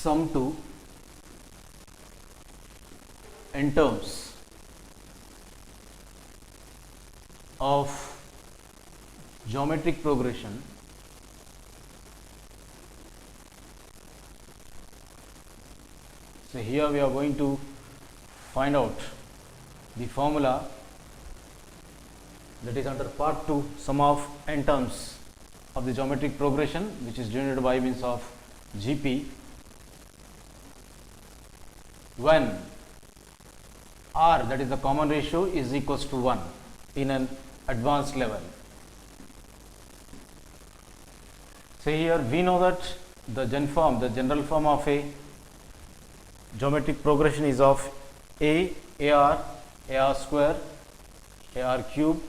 sum to n terms of geometric progression so here we are going to find out the formula that is under part 2 sum of n terms of the geometric progression, which is denoted by means of GP when R, that is the common ratio, is equals to 1 in an advanced level. So here we know that the general form of a geometric progression is of AR square, AR cube,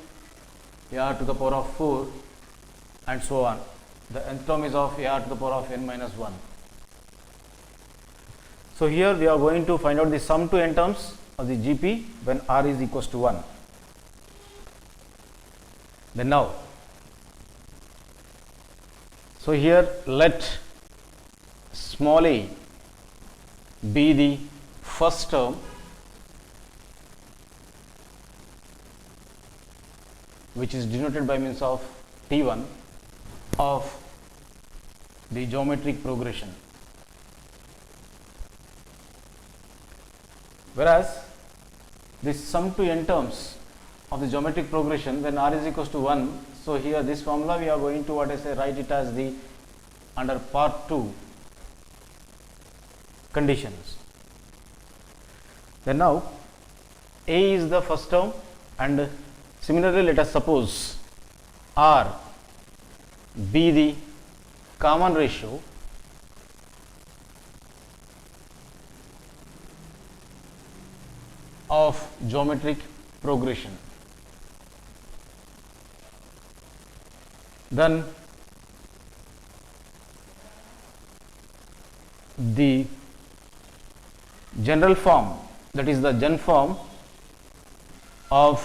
AR to the power of 4 and so on. The nth term is of AR to the power of n minus 1. So here we are going to find out the sum to n terms of the GP when R is equals to 1. Then now, so here let small a be the first term which is denoted by means of T1 of the geometric progression, whereas this sum to n terms of the geometric progression when R is equals to 1. So here this formula we are going to write it as the under part 2 conditions. Then now A is the first term, and similarly let us suppose R be the common ratio of geometric progression. Then the general form, that is the gen form of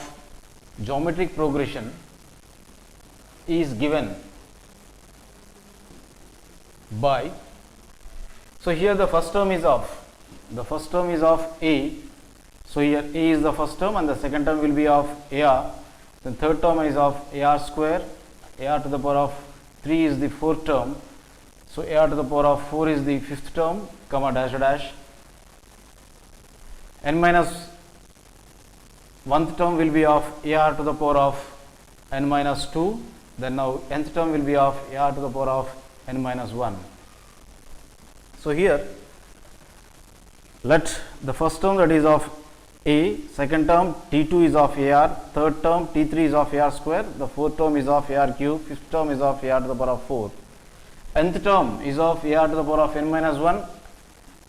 geometric progression, is given by, so here the first term is of A. So here A is the first term and the second term will be of AR. Then third term is of AR square, AR to the power of 3 is the fourth term. So AR to the power of 4 is the fifth term, comma dash dash. N minus 1th term will be of AR to the power of n minus 2. Then now nth term will be of AR to the power of n minus 1. So here let the first term, that is of A, second term T2 is of AR, third term T3 is of AR square, the fourth term is of AR cube, fifth term is of AR to the power of 4, nth term is of AR to the power of n minus 1,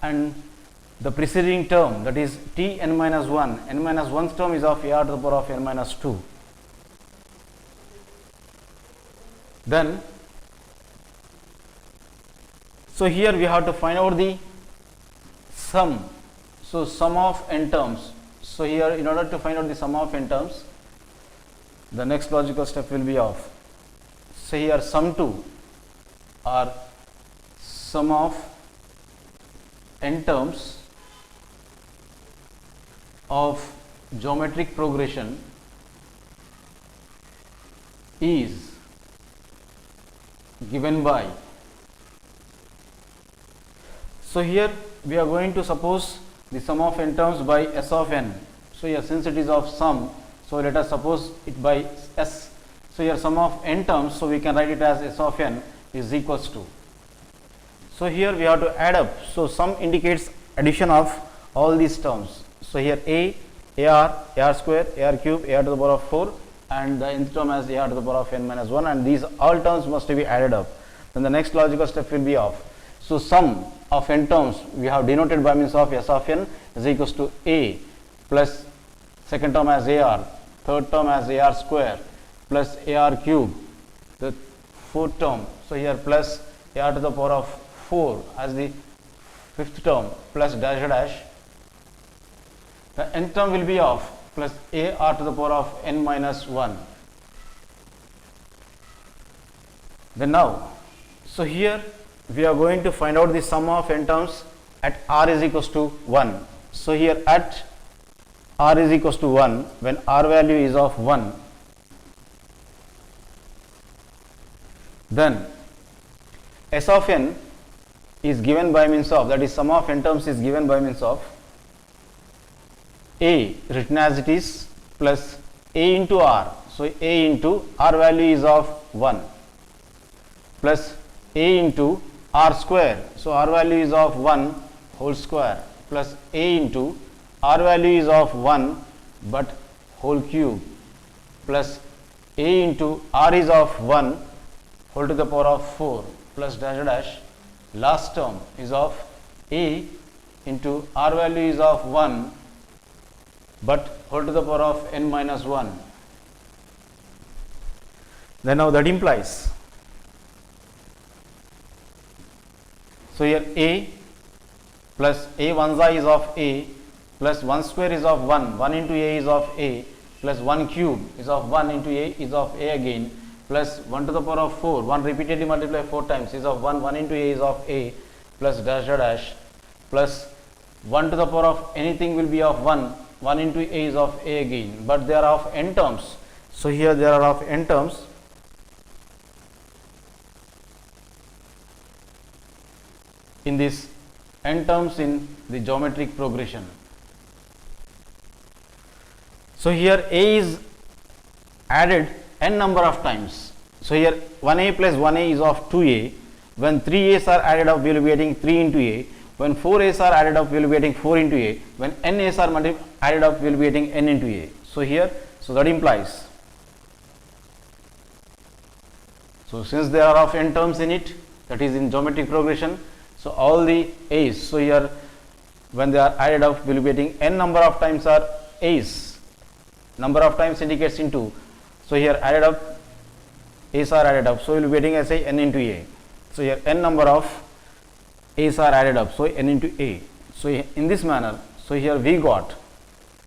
and the preceding term, that is T n minus 1, n minus 1th term is of AR to the power of n minus 2. Then, so here we have to find out the sum. So sum of n terms. So here in order to find out the sum of n terms, the next logical step will be of, so here sum to or sum of n terms of geometric progression is given by, so here we are going to suppose the sum of n terms by S of n. So here since it is of sum, so let us suppose it by S. So here sum of n terms, so we can write it as S of n is equals to. So here we have to add up. So sum indicates addition of all these terms. So here A, AR square, AR cube, AR to the power of 4, and the nth term as AR to the power of n minus 1, and these all terms must be added up. Then the next logical step will be of, so sum of n terms we have denoted by means of S of n is equals to A plus second term as AR, third term as AR square plus AR cube, the fourth term, so here plus AR to the power of 4 as the fifth term plus dash dash. The nth term will be of plus AR to the power of n minus 1. Then now, so here we are going to find out the sum of n terms at r is equals to 1. So here at r is equals to 1, when r value is of 1, then S of n is given by means of, that is sum of n terms is given by means of a written as it is plus a into r. So a into r value is of 1 plus a into r square. So r value is of 1 whole square plus a into r value is of 1 but whole cube plus a into r is of 1 whole to the power of 4 plus dash dash. Last term is of a into r value is of 1 but whole to the power of n minus 1. Then now that implies, so here a plus a 1 is of a plus 1 square is of 1, 1 into a is of a plus 1 cube is of 1 into a is of a again plus 1 to the power of 4, 1 repeatedly multiplied 4 times is of 1, 1 into a is of a plus dash dash plus 1 to the power of anything will be of 1, 1 into a is of a again, but they are of n terms. So here there are of n terms. In this n terms in the geometric progression. So here a is added n number of times. So here 1a plus 1a is of 2a. When 3a's are added up, we will be getting 3 into a. When 4a's are added up, we will be getting 4 into a. When n's are added up, we will be getting n into a. So here, so that implies, so since there are of n terms in it, that is in geometric progression, so all the a's, so here when they are added up, we will be getting n number of times are a's. Number of times indicates into. So here added up, a's are added up, so we will be getting as a n into a. So here n number of a's are added up, so n into a. So in this manner, so here we got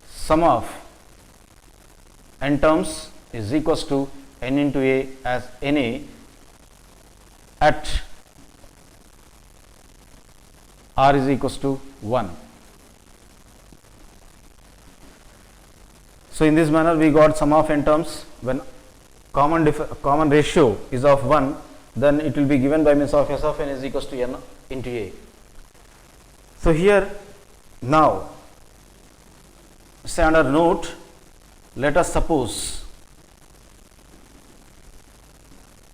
sum of n terms is equals to n into a as na at r is equals to 1. So in this manner we got sum of n terms when common ratio is of 1, then it will be given by means of S of n is equals to n into a. So here now, say under note, let us suppose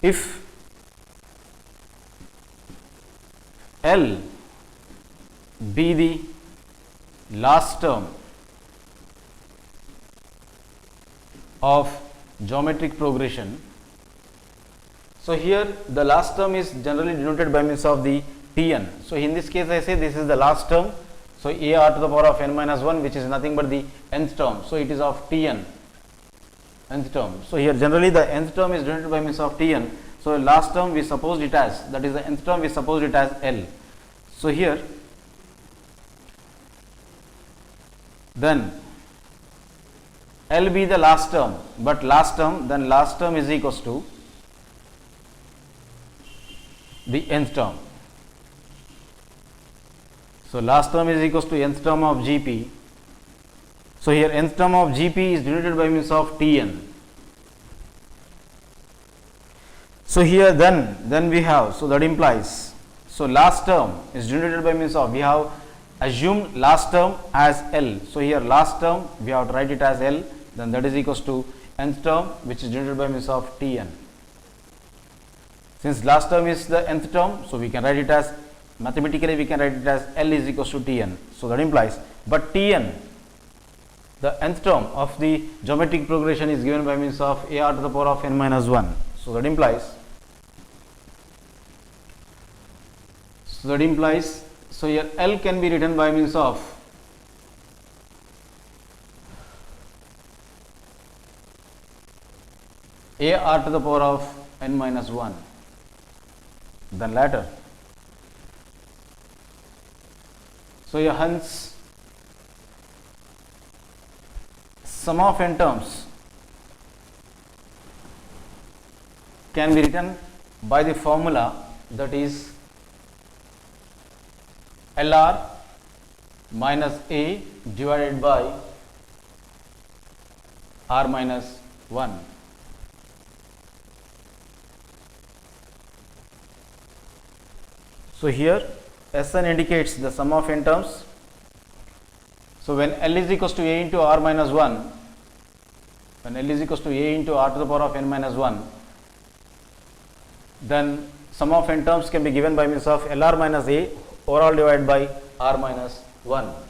if L be the last term of geometric progression. So here the last term is generally denoted by means of the Tn. So in this case I say this is the last term. So a r to the power of n minus 1, which is nothing but the nth term. So it is of Tn, nth term. So here generally the nth term is denoted by means of Tn. So last term we supposed it as, that is the nth term we supposed it as L. So here then L be the last term, but last term, then last term is equals to the nth term. So last term is equals to nth term of Gp. So here nth term of Gp is denoted by means of Tn. So here then we have, so that implies, so last term is denoted by means of, we have assumed last term as L. So here last term we have to write it as L, then that is equals to nth term which is denoted by means of Tn. Since last term is the nth term, so we can write it as, mathematically we can write it as L is equals to Tn. So that implies, but Tn, the nth term of the geometric progression, is given by means of a r to the power of n minus 1. So that implies, so here L can be written by means of a r to the power of n minus 1, then latter. So here hence sum of n terms can be written by the formula, that is LR minus A divided by R minus 1. So here Sn indicates the sum of n terms. So when L is equals to A into R minus 1, when L is equals to A into R to the power of n minus 1, then sum of n terms can be given by means of LR minus A overall divided by R minus 1.